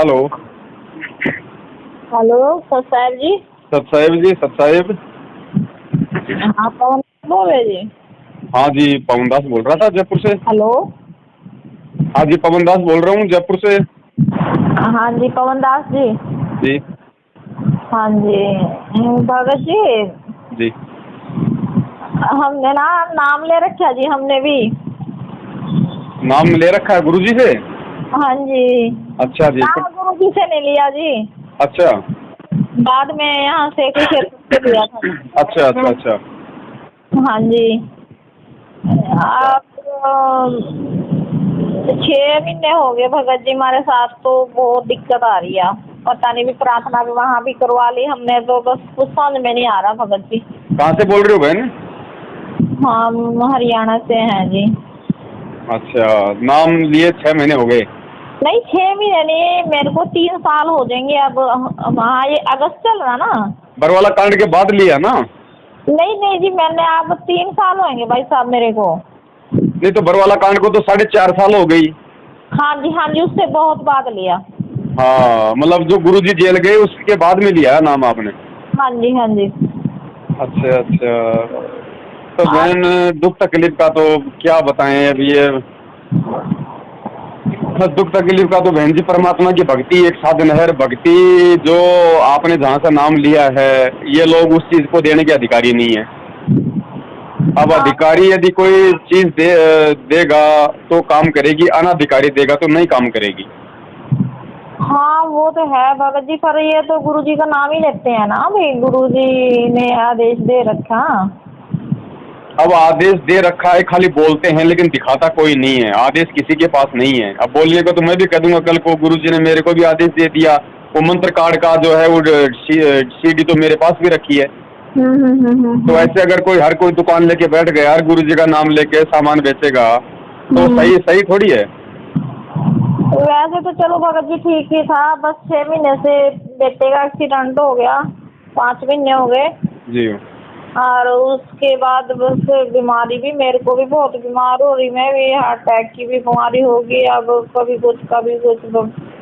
Hello. Hello sir साहब जी। सत साहेब जी, सत साहेब। हाँ पवन बोल रहे जी। हाँ जी, पवन दास बोल रहा था जयपुर से। हेलो। हाँ जी, पवन दास बोल रहा हूँ जयपुर से। हाँ जी पवन दास जी। जी हाँ जी भगत जी। जी। हमने ना नाम ले रखा जी, हमने भी। नाम ले रखा है गुरुजी से? हाँ जी। अच्छा जी। नाम गुरु जी से नहीं लिया जी, अच्छा बाद में यहाँ से किसी से लिया था। अच्छा अच्छा अच्छा। हाँ जी। आप 6 महीने हो गए भगत जी हमारे साथ, तो बहुत दिक्कत आ रही है। पता नहीं, भी प्रार्थना भी वहाँ भी करवा ली हमने, तो बस कुछ समझ में नहीं आ रहा भगत जी। कहाँ से बोल रहे हो बहन? हम हरियाणा से हैं जी। अच्छा, नाम लिए 6 महीने हो गए? नहीं 6 महीने नहीं, मेरे को 3 साल हो जाएंगे अब। हाँ ये अगस्त चल रहा ना। बरवाला कांड के बाद लिया ना? नहीं नहीं जी, मैंने अब 3 साल होंगे भाई साहब मेरे को। नहीं तो बरवाला कांड को तो 4.5 साल हो गई। हाँ जी, उससे बहुत बाद लिया। हाँ, मतलब जो गुरुजी जेल गए उसके बाद में लिया है नाम आपने? हाँ जी हाँ जी। अच्छा अच्छा। तो आप बहन, दुख तकलीफ का तो क्या बताएं अब ये। दुख तकलीफ का तो बहन जी, परमात्मा की भक्ति एक साधन है। भक्ति जो आपने जहाँ से नाम लिया है, ये लोग उस चीज को देने के अधिकारी नहीं है। अब अधिकारी यदि कोई चीज देगा तो काम करेगी, अनाधिकारी देगा तो नहीं काम करेगी। हाँ वो तो है भगत जी, पर ये तो गुरु जी का नाम ही लेते हैं ना भाई, गुरु जी ने आदेश दे रखा। अब आदेश दे रखा है, खाली बोलते हैं लेकिन दिखाता कोई नहीं है। आदेश किसी के पास नहीं है। अब बोलने को तो मैं भी कह दूंगा, कल को गुरुजी ने मेरे को भी आदेश दे दिया। वो मंत्र कार्ड का जो है वो सीडी तो मेरे पास भी रखी है। तो ऐसे अगर हर कोई दुकान लेके बैठ गया, हर गुरुजी का नाम लेके सामान बेचेगा तो सही थोड़ी है। वैसे तो चलो भगत जी ठीक ही था, बस 6 महीने से बेटे का एक्सीडेंट हो गया, 5 महीने हो गए। जी। और उसके बाद बस बीमारी भी, मेरे को भी बहुत बीमार हो रही, मैं भी हार्ट अटैक की भी बीमारी होगी अब, कभी कुछ कभी कुछ।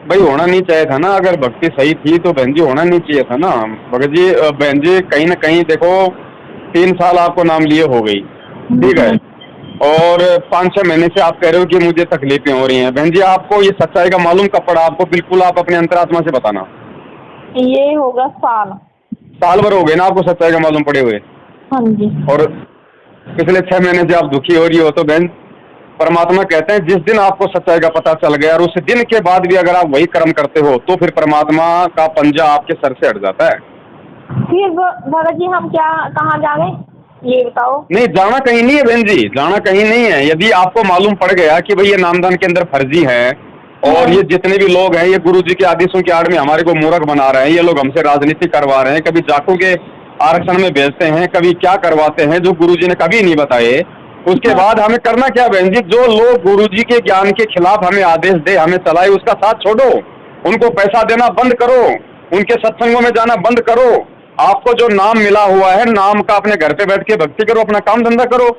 भाई होना नहीं चाहिए था ना, अगर भक्ति सही थी तो बहन जी होना नहीं चाहिए था ना भगत जी। बहन जी कहीं ना कहीं देखो, 3 साल आपको नाम लिए हो गई, ठीक है, और 5-6 महीने से आप कह रहे हो कि मुझे तकलीफें हो रही हैं। बहन जी आपको ये सच्चाई का मालूम कब पड़ा आपको? बिल्कुल आप अपने अंतरात्मा से बताना। ये होगा साल भर हो गए ना आपको सच्चाई का मालूम पड़े हुए? हाँ जी। और पिछले 6 महीने से आप दुखी हो रही हो, तो बहन परमात्मा कहते हैं जिस दिन आपको सच्चाई का पता चल गया और उस दिन के बाद भी अगर आप वही कर्म करते हो तो फिर परमात्मा का पंजा आपके सर से हट जाता है। फिर भगत जी हम क्या कहाँ जावे, ये बताओ। नहीं, जाना कहीं नहीं है बहन जी, जाना कहीं नहीं है। यदि आपको मालूम पड़ गया कि भाई ये नामदान के अंदर फर्जी है और ये जितने भी लोग हैं ये गुरुजी के आदेशों की आड़ में हमारे को मूर्ख बना रहे हैं, ये लोग हमसे राजनीति करवा रहे हैं, कभी जाटों के आरक्षण में भेजते हैं, कभी क्या करवाते हैं जो गुरुजी ने कभी नहीं बताए, उसके बाद हमें करना क्या बहन जी? जो लोग गुरुजी के ज्ञान के खिलाफ हमें आदेश दे, हमें चलाए, उसका साथ छोड़ो। उनको पैसा देना बंद करो, उनके सत्संगों में जाना बंद करो। आपको जो नाम मिला हुआ है, नाम का अपने घर पे बैठ के भक्ति करो, अपना काम धंधा करो।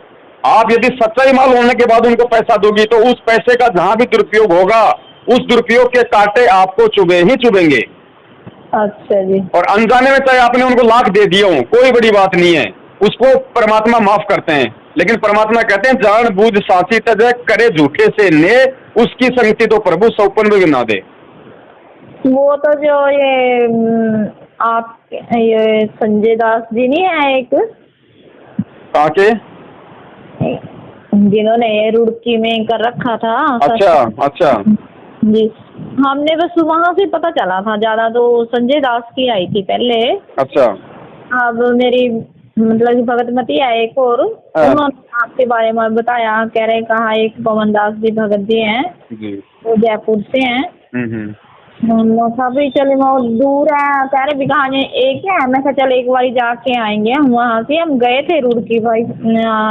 आप यदि सच्चाई मालूम होने के बाद उनको पैसा दोगी तो उस पैसे का जहां भी दुरुपयोग होगा, उस दुरुपयोग के कांटे आपको चुभे ही चुभेंगे। अच्छा जी। और अनजाने में चाहे आपने उनको लाख दे दिया हो, कोई बड़ी बात नहीं है, उसको परमात्मा माफ करते हैं। लेकिन परमात्मा कहते हैं जान बूझ साची तजय करे झूठे से ने, उसकी संगति तो प्रभु सौपन में गिना दे। वो तो जो ये आप ये संजय दास जी नहीं है एक, कहाँ के? जिन्होंने रुड़की में कर रखा था। अच्छा अच्छा जी, हमने बस वहाँ से पता चला था, ज्यादा तो संजय दास की आई थी पहले। अच्छा। अब मेरी मतलब भगतमती है एक और, उन्होंने आपके बारे में बताया, कह रहे कहा एक पवन दास जी भगत जी हैं जी, वो जयपुर से हैं। भी चले वो दूर है, कह रहे भी कहा एक है, मैं कहा चल एक बारी जाके आएंगे हम। वहाँ से हम गए थे रुड़की भाई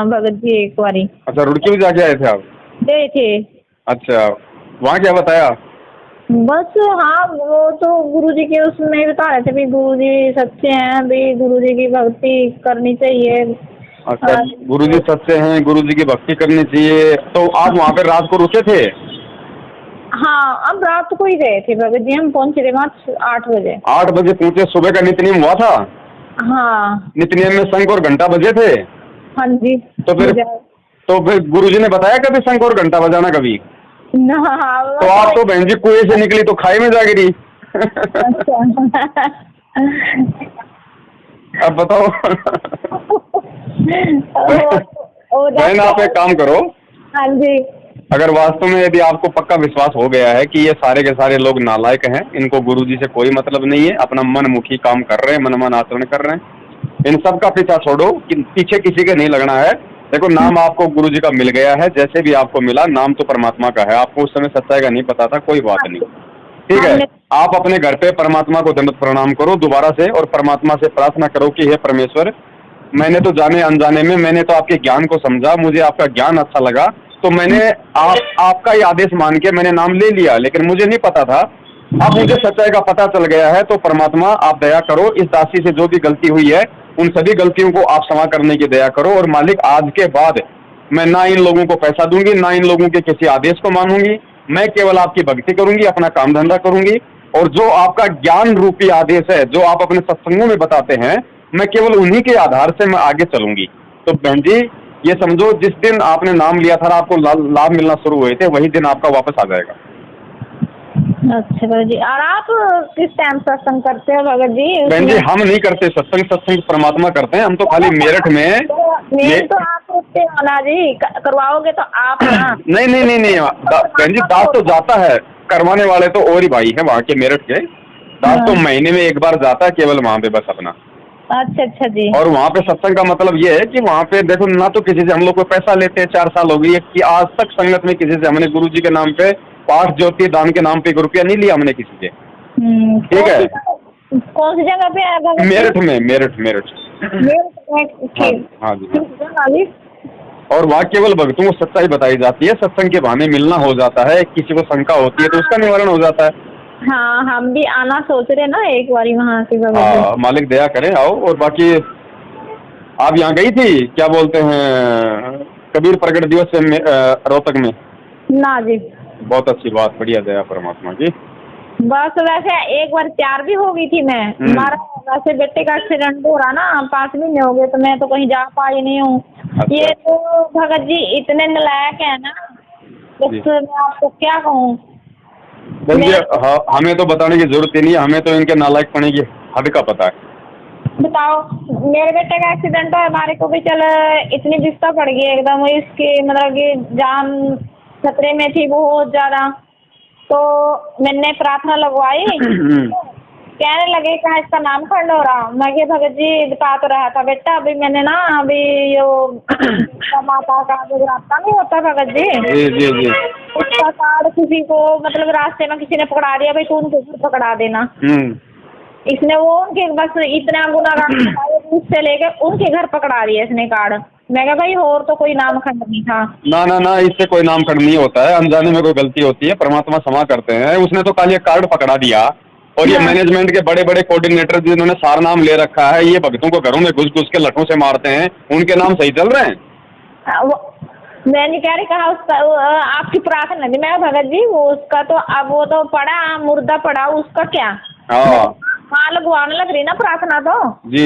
भगत जी एक बारी। अच्छा, रुड़की भी जाके आए थे आप? गए थे। अच्छा, वहाँ क्या बताया? बस हाँ, वो तो गुरुजी के उसमें बता रहे थे भी गुरुजी सच्चे हैं, भी गुरुजी की भक्ति करनी चाहिए। अच्छा, गुरुजी सच्चे हैं, गुरुजी की भक्ति करनी चाहिए। तो आप वहाँ पे रात को रुके थे? हाँ, अब रात को ही गए थे भगत जी, हम पहुंचे थे वहाँ 8 बजे। 8 बजे पहुंचे। सुबह का नित्यनेम हुआ था? हाँ। नित्यनेम में शंख और घंटा बजे थे? हाँ जी। तो फिर गुरुजी ने बताया कभी शंख और घंटा बजाना कभी? हाँ, तो आप तो बहन जी कुएं से निकली तो खाई में जा गिरी। अच्छा। अब बताओ। बहन आप एक काम करो। हाँ जी। अगर वास्तव में यदि आपको पक्का विश्वास हो गया है कि ये सारे के सारे लोग नालायक हैं, इनको गुरुजी से कोई मतलब नहीं है, अपना मनमुखी काम कर रहे हैं, मनमान आचरण कर रहे हैं, इन सब का पीछा छोड़ो कि पीछे किसी के नहीं लगना है। देखो नाम आपको गुरुजी का मिल गया है, जैसे भी आपको मिला, नाम तो परमात्मा का है। आपको उस समय सच्चाई का नहीं पता था, कोई बात नहीं, ठीक है। आप अपने घर पे परमात्मा को दंडवत प्रणाम करो दोबारा से और परमात्मा से प्रार्थना करो कि हे परमेश्वर, मैंने तो जाने अनजाने में मैंने तो आपके ज्ञान को समझा, मुझे आपका ज्ञान अच्छा लगा, तो मैंने आपका ही आदेश मान के मैंने नाम ले लिया, लेकिन मुझे नहीं पता था। अब मुझे सच्चाई का पता चल गया है, तो परमात्मा आप दया करो, इस दासी से जो भी गलती हुई है उन सभी गलतियों को आप क्षमा करने की दया करो। और मालिक आज के बाद मैं ना इन लोगों को पैसा दूंगी, ना इन लोगों के किसी आदेश को मानूंगी, मैं केवल आपकी भक्ति करूंगी, अपना काम धंधा करूंगी, और जो आपका ज्ञान रूपी आदेश है जो आप अपने सत्संगों में बताते हैं, मैं केवल उन्हीं के आधार से मैं आगे चलूंगी। तो बहन जी ये समझो, जिस दिन आपने नाम लिया था आपको लाभ मिलना शुरू हुए थे, वही दिन आपका वापस आ जाएगा। अच्छा भगत जी, और आप किस टाइम सत्संग करते हो भगत जी? बहन जी हम नहीं करते सत्संग, सत्संग परमात्मा करते हैं। हम तो खाली मेरठ में तो आप रुकते हो ना जी, करवाओगे तो आप ना। नहीं नहीं नहीं नहीं बहन जी, दास तो जाता है, करवाने वाले तो और ही भाई है वहाँ के मेरठ के। दास तो महीने में एक बार जाता है केवल वहाँ पे बस अपना। अच्छा अच्छा जी। और वहाँ पे सत्संग का मतलब ये है कि वहाँ पे देखो ना तो किसी से हम लोग को पैसा लेते हैं, 4 साल हो गई है कि आज तक संगत में किसी से हमने गुरुजी के नाम पे पाठ ज्योति दान के नाम पे 1 रुपया नहीं लिया हमने किसी से, ठीक है। कौन सी जगह पे है? मेरठ में, मेरठ। हाँ जी। और वहाँ केवल भक्तों को सच्चाई बताई जाती है, सत्संग के बहाने मिलना हो जाता है, किसी को शंका होती है तो उसका निवारण हो जाता है। हाँ हम भी आना सोच रहे ना एक बारी वहाँ से। हाँ मालिक दया करें, आओ। और बाकी आप यहाँ गई थी क्या बोलते हैं कबीर प्रकट दिवस में रोहतक में? ना जी। बहुत अच्छी बात, बढ़िया, दया परमात्मा की। बस वैसे एक बार तैयार भी हो गई थी मैं, हमारा वैसे बेटे का एक्सीडेंट हो रहा ना, 5 महीने हो गए, तो मैं तो कहीं जा पाई नहीं हूँ। अच्छा। ये तो भगत जी इतने नालायक है ना, मैं आपको क्या कहूँ। हाँ, हमें तो बताने की जरूरत ही नहीं है, हमें तो इनके नालायक पड़ने की हद का पता है। बताओ, मेरे बेटे का एक्सीडेंट है, हमारे को भी चल इतनी बिस्ता पड़ गई एकदम, इसकी मतलब कि जान खतरे में थी बहुत ज्यादा। तो मैंने प्रार्थना लगवाई, कहने लगे कहा इसका नामकरण हो रहा। मैं कि भगत जी बता तो रहा था बेटा, अभी मैंने ना अभी यो माता का जो रास्ता नहीं होता भगत जी, उसका कार्ड किसी को मतलब रास्ते में किसी ने पकड़ा दिया, भाई तू उनको पकड़ा देना। इसने वो उनके बस इतना गुनाहगार उससे लेके उनके घर पकड़ा दिया इसने कार्ड। मैं कहा भाई और तो कोई नामखंड नहीं था। ना, इससे कोई नामखंड नहीं होता है, अनजाने में कोई गलती होती है, परमात्मा क्षमा करते हैं। उसने तो खाली कार्ड पकड़ा दिया, और ये मैनेजमेंट के बड़े बड़े कोऑर्डिनेटर जिन्होंने सार नाम ले रखा है, ये भक्तों को घरों में घुस के लठों से मारते हैं, उनके नाम सही चल रहे हैं। मैंने क्या कहा उसका आपकी प्रार्थना थी, मैं भगत जी वो उसका तो अब वो तो पड़ा मुर्दा पड़ा, उसका क्या वहाँ लगवाने लग रही ना प्रार्थना तो। जी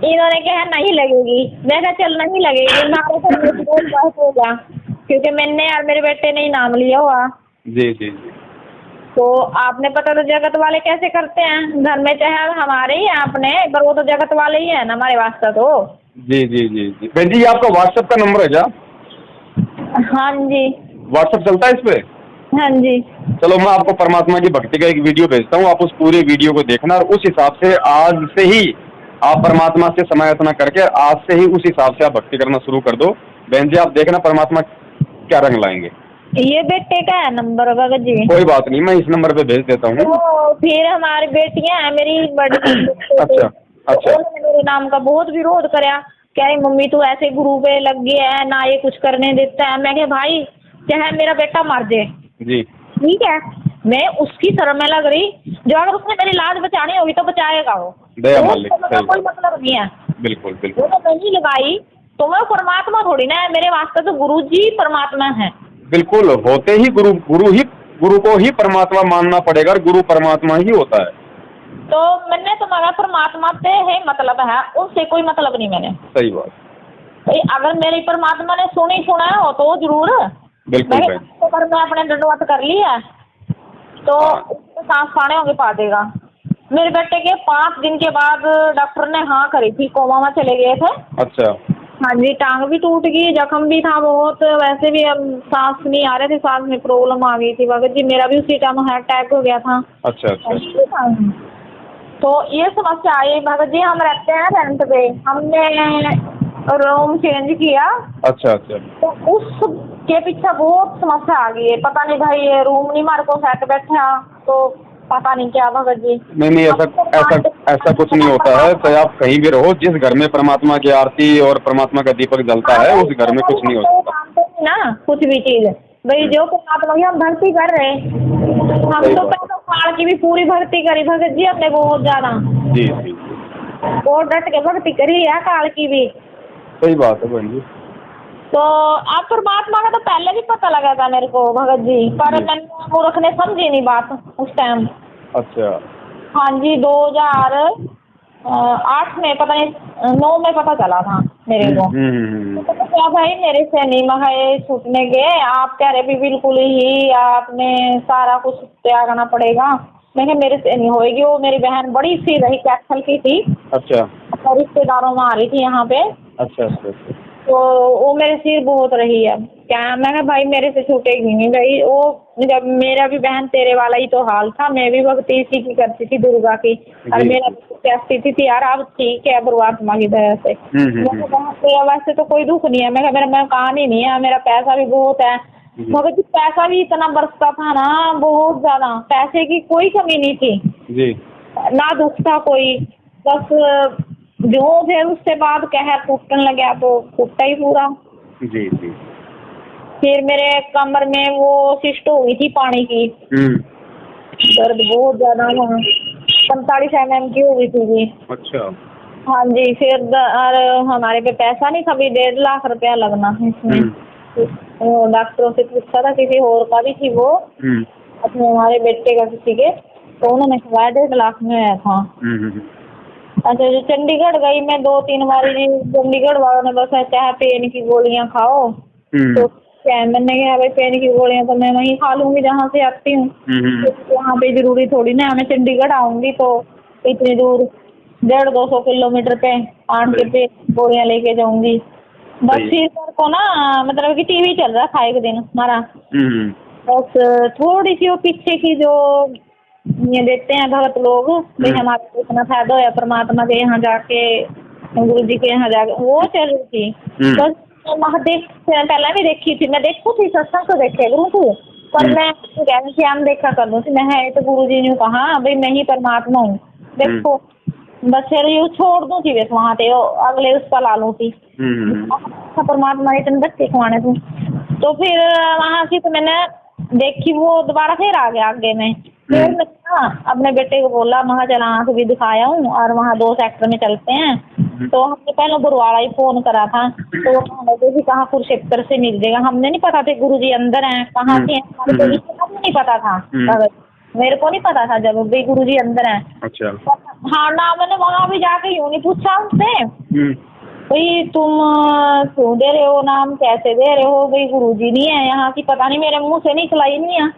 इन्होंने कहा नहीं लगेगी, मैं कहा चल नहीं लगेगी, हमारे तो होगा क्योंकि मैंने और मेरे बेटे ने ही नाम लिया हुआ। जी। तो आपने पता तो जगत वाले कैसे करते हैं, घर में चाहे हमारे ही हैं अपने, पर वो तो जगत वाले ही है ना हमारे वास्ते तो। जी बहन जी आपका व्हाट्सएप का नंबर है क्या? हाँ जी। व्हाट्सएप चलता है इस पे? हाँ जी। चलो मैं आपको परमात्मा की भक्ति का एक वीडियो भेजता हूँ, आप उस पूरे वीडियो को देखना, और उस हिसाब से आज से ही आप परमात्मा से समायतना करके आज से ही उस हिसाब से आप भक्ति करना शुरू कर दो। बहन जी आप देखना परमात्मा क्या रंग लाएंगे। ये बेटे का है नंबर भगत जी? कोई बात नहीं, मैं इस नंबर पे भेज देता हूँ। तो फिर हमारी बेटियां हैं मेरी बड़ी अच्छा। उन्होंने मेरे नाम का बहुत विरोध कराया, कह रही मम्मी तू ऐसे गुरु पे लग गया है ना, ये कुछ करने देता है। मैं कहा भाई चाहे मेरा बेटा मर जाए जी, ठीक है, मैं उसकी शरण में लग रही, जो अगर उसने मेरी लाज बचानी होगी तो बचाएगा वो, कोई मतलब नहीं है। बिल्कुल वो तो नहीं लगाई तो मैं परमात्मा थोड़ी ना है, मेरे वास्ते तो गुरु जी परमात्मा है। बिल्कुल होते ही गुरु ही गुरु को ही परमात्मा मानना पड़ेगा, और गुरु परमात्मा ही होता है। तो मैंने तो मगर परमात्मा से है मतलब है, उससे कोई मतलब नहीं मैंने। सही बात। अगर मेरी परमात्मा ने सुना हो तो जरूर, बिल्कुल मैं अपने दंडवत कर लिया तो सांस खाने होंगे पा देगा। मेरे बेटे के 5 दिन के बाद डॉक्टर ने हाँ करी थी, कोमा में चले गए थे। अच्छा। हाँ जी, टांग भी टूट गई, जख्म भी था बहुत, वैसे भी अब सांस नहीं आ रहे थे, सांस में प्रॉब्लम आ गई थी भगत जी। मेरा भी उसी टाइम हार्ट अटैक हो गया था। अच्छा अच्छा। तो ये समस्या आई भगत जी। हम रहते हैं रेंट पे, हमने रूम चेंज किया। अच्छा अच्छा। तो उसके पीछे बहुत समस्या आ गई है, पता नहीं भाई ये रूम नहीं मार को सेट बैठा तो पता नहीं क्या भगत जी। नहीं, ऐसा कुछ नहीं होता है। चाहे आप कहीं भी रहो, जिस घर में परमात्मा की आरती और परमात्मा का दीपक जलता है, उस घर में कुछ नहीं होता ना, कुछ भी चीज भाई। जो परमात्मा की हम भक्ति कर रहे हैं, हम तो पहले काल की भी पूरी भक्ति करी भगत जी हमने, बहुत ज्यादा। जी जी। बहुत डट के भक्ति करी है काल की भी। सही बात है बहन जी। तो आप परमात्मा का तो पहले भी पता लगा था मेरे को भगत जी, पर मैंने मूर्ख ने समझी नहीं बात उस टाइम। अच्छा। हाँ जी, 2008 में पता नहीं 9 में पता चला था मेरे को। तो क्या भाई मेरे से नहीं मगाए छूटने के, आप कह रहे भी बिल्कुल ही आपने सारा कुछ त्यागना पड़ेगा। मैं कहा मेरे से नहीं होएगी। वो मेरी बहन बड़ी सी रही कैथल की थी। अच्छा। रिश्तेदारों में आ रही थी यहाँ पे। अच्छा अच्छा। तो वो मेरे सिर बहुत रही है क्या। मैं कहा भाई मेरे से छूटेगी नहीं भाई। वो जब मेरा भी बहन तेरे वाला ही तो हाल था, मैं भी भक्ति इसी की करती थी दुर्गा की, और मेरा स्थिति थी यार अब ठीक है परमात्मा की दया से। मेरा वैसे तो कोई दुख नहीं है। मैं मेरा कहानी नहीं है, मेरा पैसा भी बहुत है मगर जी, पैसा भी इतना बरसता था ना, बहुत ज्यादा। पैसे की कोई कमी नहीं थी जी, ना दुख था कोई। बस जो फिर उसके बाद कहर टूटने लगा तो टूटा ही पूरा जी जी। फिर मेरे कमर में वो सिस्ट हो गई थी पानी की, दर्द बहुत ज्यादा वहाँ 45 mm की हो गई थी जी। अच्छा। हाँ जी। फिर हमारे पे पैसा नहीं था, भी 1.5 लाख रुपया लगना इसमें। डॉक्टरों से पूछा था, किसी और का भी थी वो, अपने हमारे बेटे का किसी के, तो उन्होंने खवाया 1.5 लाख में आया था। अच्छा, जो चंडीगढ़ गई मैं 2-3 बार, चंडीगढ़ वालों ने बस चाहे पेन की गोलियां खाओ, तो मैंने कहा भाई पेन की गोलियां तो मैं वहीं खा लूंगी जहाँ से आती हूँ, तो वहाँ पे जरूरी थोड़ी ना मैं चंडीगढ़ आऊंगी तो इतनी दूर 150-200 किलोमीटर पे आन के पे गोलियां लेके जाऊंगी। बस फिर को ना मतलब कि टीवी चल रहा था एक दिन हमारा, बस थोड़ी सी वो पीछे की जो ये देते हैं भगत लोग, भाई हमारे को इतना फायदा होया परमात्मा के यहाँ जाके, गुरु जी के यहाँ जाके, वो चल रही थी। बस महादेव पहले भी देखी थी, मैं देखू थी सत्संग तो देखे गुरु को, पर मैं हम देखा कर लूँ थी। मैं तो गुरु जी ने कहा भाई मैं ही परमात्मा हूँ देखो, बस फिर ये छोड़ दूँ थी बस वहाँ पे अगले उस पर ला लूँ थी परमात्मा इतने बच्चे खुआने तू। तो फिर वहाँ से तो मैंने देखी, वो दोबारा फिर आ गया आगे में। फिर मैं अपने बेटे को बोला, मैं चला आँख भी दिखाया हूँ और वहाँ 2 सेक्टर में चलते हैं। तो हमने पहले गुरुवाड़ा ही फोन करा था, तो वो भी कहा कुरुक्षेत्र से मिल जाएगा। हमने नहीं पता थे गुरु जी अंदर हैं कहाँ से हैं, हमें नहीं पता था, मेरे को नहीं पता था जब भाई गुरु जी अंदर हैं। अच्छा। हाँ ना, मैंने वहाँ भी जाके यूँ नहीं पूछा उनसे भाई तुम क्यों दे रहे हो नाम, कैसे दे रहे हो, भाई गुरु जी नहीं है यहाँ की, पता नहीं मेरे मुंह से निकला ही नहीं है।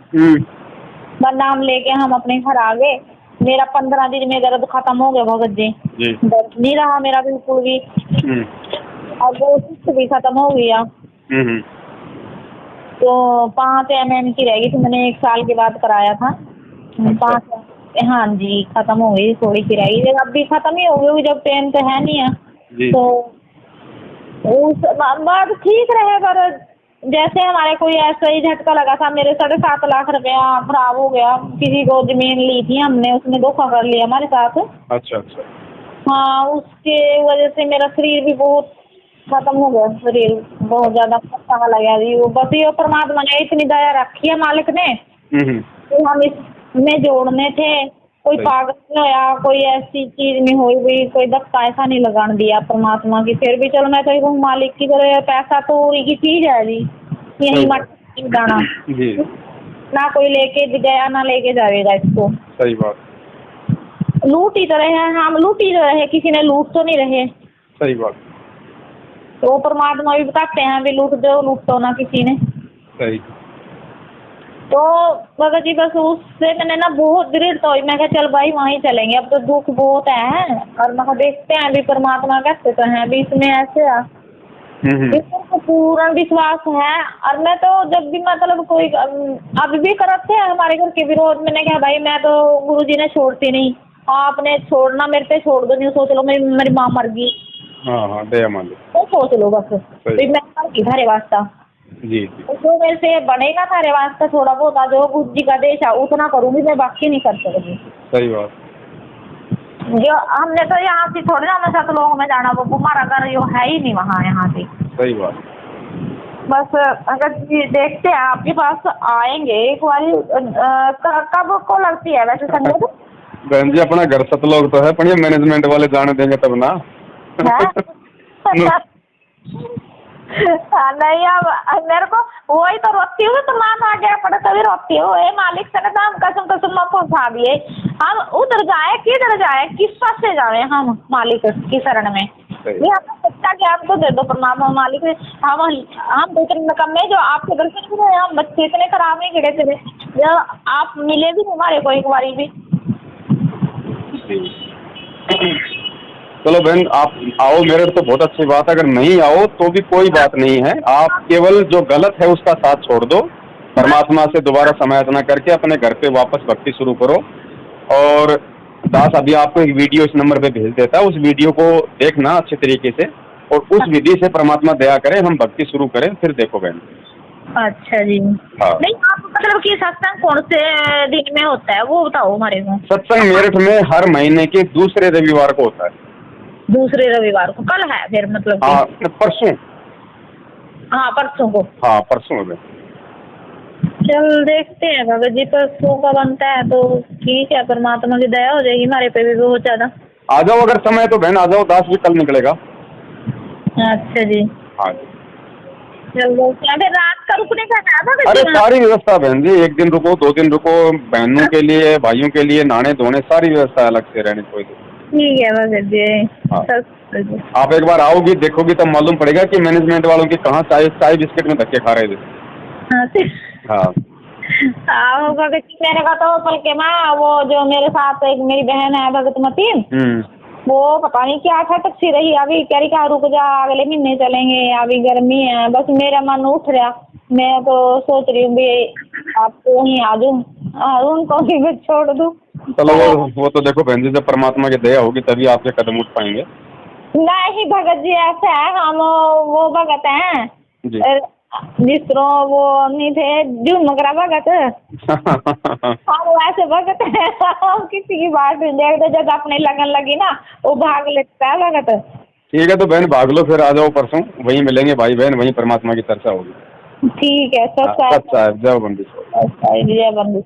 बस नाम लेके हम अपने घर आ गए। मेरा 15 दिन में दर्द खत्म हो गया भगत जी, दर्द नहीं रहा मेरा बिल्कुल भी। अब वो सुस्त भी खत्म हो गया। तो 5 mm की रह गई थी, मैंने 1 साल के बाद कराया था। 5 हाँ जी, खत्म हो गई, थोड़ी सी रह गई, अब भी खत्म ही हो गई, जब पेन तो है नहीं है। तो उस बाद ठीक रहे, पर जैसे हमारे कोई ऐसा ही झटका लगा था, मेरे 7.5 लाख रुपया खराब हो गया। किसी को जमीन ली थी हमने, उसने धोखा कर लिया हमारे साथ। अच्छा अच्छा। हाँ, उसके वजह से मेरा शरीर भी बहुत खत्म हो गया, शरीर बहुत ज्यादा खत्म लगा जी। वो बस ये परमात्मा ने इतनी दया रखी है मालिक ने, तो हम इसमें जोड़ने थे। कोई पागल नहीं होया, कोई ऐसी चीज नहीं हुई हुई, कोई धक्का ऐसा नहीं लगाने दिया परमात्मा की। फिर भी चलो मैं तो मालिक की तरह, पैसा तो की चीज है जी, यही मट दाना ना कोई लेके गया ना लेके जाएगा इसको। सही बात। लूट ही तो रहे हैं हम, लूट ही तो रहे, किसी ने लूट तो नहीं रहे। सही बात। तो परमात्मा भी बताते हैं भी लूट दो, लूट तो ना किसी ने। सही। तो भगत जी बस उससे मैंने ना बहुत दृढ़ हुई, मैं कहा चल भाई वहीं चलेंगे, अब तो दुख बहुत है और मैं देखते हैं भी परमात्मा कैसे तो है भी इसमें ऐसे है। इसको पूरा विश्वास है। और मैं तो जब भी मतलब कोई अभी भी करते हैं हमारे घर के विरोध, मैंने कहा भाई मैं तो गुरुजी ने छोड़ती नहीं, आपने छोड़ना मेरे पे छोड़ दो, नहीं सोच लो मेरी माँ मर गई। हाँ दया मान लो, तो सोच लो बस मैं मर गई थारे वास्ता जी। जो मेरे से बनेगा थारे वास्ता थोड़ा बहुत जो गुरु जी का देश है उतना करूंगी, मैं बाकी नहीं कर सकती। सही बात। जो हमने तो यहाँ से थोड़े ना हमेशा तो लोगों में जाना, वो हमारा घर यो है ही नहीं वहाँ यहाँ से। सही बात। बस अगर देखते हैं आपके पास आएंगे एक बार, कब को लगती है वैसे संगत? बहन जी अपना घर सतलोक तो है, पर ये मैनेजमेंट वाले जाने देंगे तब ना। नहीं अब मेरे को वही तो रोती हूँ, तो माँ आ गया पड़े तभी रोती हूँ। ये मालिक से ना हम कसम कसम में पहुँचा दिए, हम उधर जाए किधर जाए किस पास से जाए हम मालिक की शरण में। ये हमें सच्चा ज्ञान तो दे दो परमात्मा मालिक ने। हम तो इतने नकम्मे जो आपके दर्शन भी रहे, हम बच्चे इतने खराब नहीं गिरे थे जो आप मिले भी हमारे को एक बारी भी। चलो बहन आप आओ मेरे तो बहुत अच्छी बात है, अगर नहीं आओ तो भी कोई बात नहीं है, आप केवल जो गलत है उसका साथ छोड़ दो, परमात्मा से दोबारा समायाचना करके अपने घर पे वापस भक्ति शुरू करो। और दास अभी आपको एक वीडियो इस नंबर पे भेज देता है, उस वीडियो को देखना अच्छे तरीके से और उस विधि से परमात्मा दया करे, हम भक्ति शुरू करें, फिर देखो बहन। अच्छा जी। हाँ। नहीं आप मतलब कि सत्संग कौन से दिन में होता है वो बताओ हमारे को। सत्संग मेरठ में हर महीने के दूसरे रविवार को होता है। दूसरे रविवार को? कल है फिर मतलब? हाँ परसों। हाँ परसों को। हाँ परसों में। चल देखते हैं भगत जी, परसों का बनता है तो ठीक है, परमात्मा की दया हो जाएगी हमारे पे भी बहुत ज्यादा। आ जाओ अगर समय तो बहन, आ जाओ, दास भी कल निकलेगा। अच्छा जी। हाँ जी। चलो फिर रात का रुकने का है? अरे सारी व्यवस्था बहन जी, एक दिन रुको 2 दिन रुको, बहनों के लिए भाइयों के लिए नहाने धोने सारी व्यवस्था अलग से रहने कोई। ठीक है भगत जी। हाँ। आप एक बार आओगी देखोगी तब मालूम पड़ेगा कि मैनेजमेंट वालों के कहाँ चाय बिस्किट में धक्के खा रहे थे। हाँ भगत जी मैंने कहा तो पल के माँ वो जो मेरे साथ एक मेरी बहन है भगतमती, वो पता नहीं क्या ठटक सी रही, अभी कह रही क्या रुक जा अगले महीने चलेंगे, अभी गर्मी है। बस मेरा मन उठ रहा, मैं तो सोच रही हूँ आपको वहीं आ जाऊँ, उनको भी छोड़ दूँ। चलो वो तो देखो बहन जी, जब परमात्मा की दया होगी तभी आपके कदम उठ पाएंगे। नहीं भगत जी ऐसा है, हम वो भगत हैं जिस तरह वो नहीं थे जो मगरा भगत, हम वैसे भगत हैं। हम किसी की बात नहीं देखते, जब अपने लगन लगी ना वो भाग लेता है भगत। ठीक है तो बहन भाग लो, फिर आ जाओ परसों, वहीं मिलेंगे भाई बहन, वहीं परमात्मा की चर्चा होगी। ठीक है। सच्चा है। जय बंदी। जय बंदी।